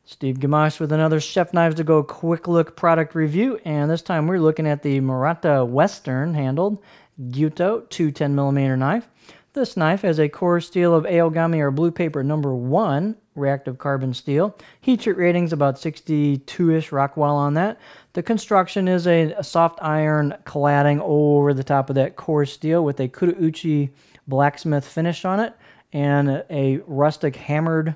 Steve Gamache with another Chef Knives to Go quick look product review, and this time we're looking at the Murata Western handled Gyuto 210mm knife. This knife has a core steel of Aogami or blue paper number 1 reactive carbon steel. Heat treat rating's about 62-ish Rockwell on that. The construction is a soft iron cladding over the top of that core steel with a Kurouchi blacksmith finish on it and a rustic hammered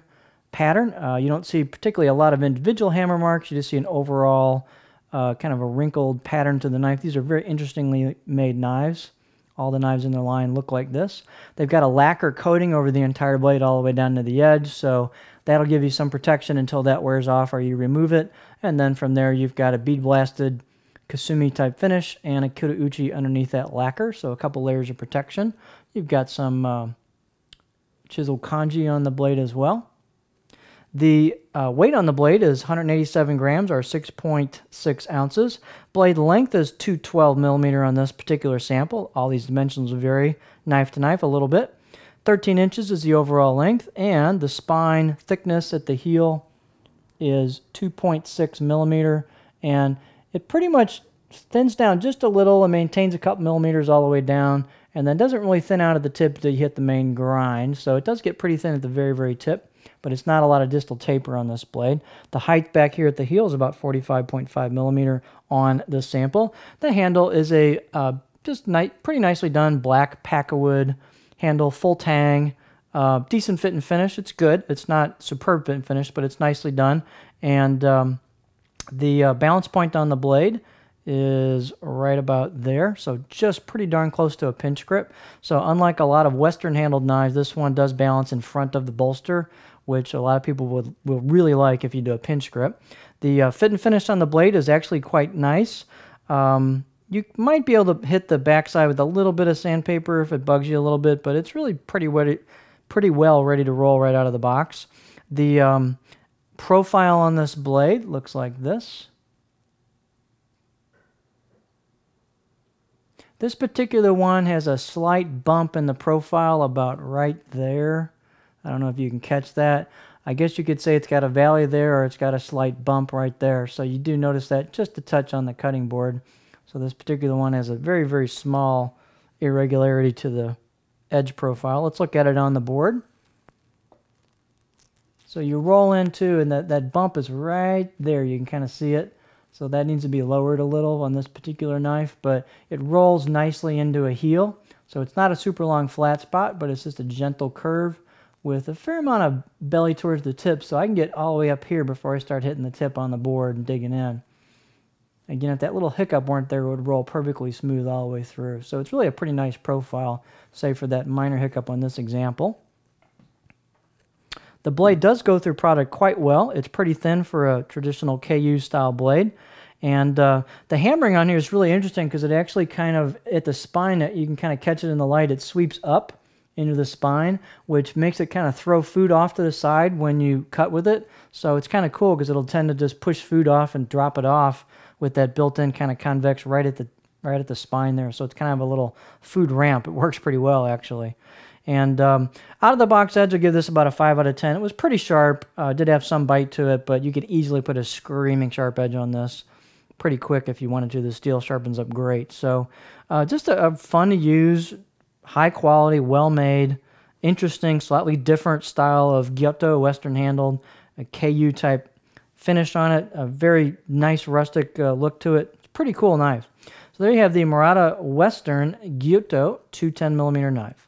pattern. You don't see particularly a lot of individual hammer marks. You just see an overall kind of a wrinkled pattern to the knife. These are very interestingly made knives. All the knives in the line look like this. They've got a lacquer coating over the entire blade all the way down to the edge, so that'll give you some protection until that wears off or you remove it. And then from there you've got a bead blasted Kasumi type finish and a Kurouchi underneath that lacquer, so a couple layers of protection. You've got some chiseled kanji on the blade as well. The weight on the blade is 187 grams or 6.6 ounces. Blade length is 212mm on this particular sample. All these dimensions will vary knife to knife a little bit. 13 inches is the overall length, and the spine thickness at the heel is 2.6mm, and it pretty much thins down just a little and maintains a couple millimeters all the way down, and then doesn't really thin out at the tip until you hit the main grind. So it does get pretty thin at the very, very tip, but it's not a lot of distal taper on this blade. The height back here at the heel is about 45.5mm on this sample. The handle is a pretty nicely done black Packawood handle, full tang, decent fit and finish. It's good. It's not superb fit and finish, but it's nicely done. And the balance point on the blade is right about there, so just pretty darn close to a pinch grip. So unlike a lot of Western handled knives, this one does balance in front of the bolster, which a lot of people will really like if you do a pinch grip. The fit and finish on the blade is actually quite nice. You might be able to hit the backside with a little bit of sandpaper if it bugs you a little bit, but it's really pretty well ready to roll right out of the box. The profile on this blade looks like this. This particular one has a slight bump in the profile about right there. I don't know if you can catch that. I guess you could say it's got a valley there or it's got a slight bump right there. So you do notice that just a touch on the cutting board. So this particular one has a very, very small irregularity to the edge profile. Let's look at it on the board. So you roll into, and that bump is right there. You can kind of see it. So that needs to be lowered a little on this particular knife, but it rolls nicely into a heel. So it's not a super long flat spot, but it's just a gentle curve with a fair amount of belly towards the tip, so I can get all the way up here before I start hitting the tip on the board and digging in. Again, if that little hiccup weren't there, it would roll perfectly smooth all the way through. So it's really a pretty nice profile, save for that minor hiccup on this example. The blade does go through product quite well. It's pretty thin for a traditional KU style blade. And the hammering on here is really interesting because it actually kind of, at the spine, you can kind of catch it in the light, it sweeps up into the spine, which makes it kind of throw food off to the side when you cut with it. So it's kind of cool because it'll tend to just push food off and drop it off with that built-in kind of convex right at the spine there. So it's kind of a little food ramp. It works pretty well, actually. And out of the box edge, I'll give this about a 5 out of 10. It was pretty sharp. Did have some bite to it, but you could easily put a screaming sharp edge on this pretty quick if you wanted to. The steel sharpens up great. So just a fun to use, high quality, well made, interesting, slightly different style of Gyuto, Western handled, a KU type finish on it, a very nice rustic look to it. It's a pretty cool knife. So there you have the Murata Western Gyuto 210mm knife.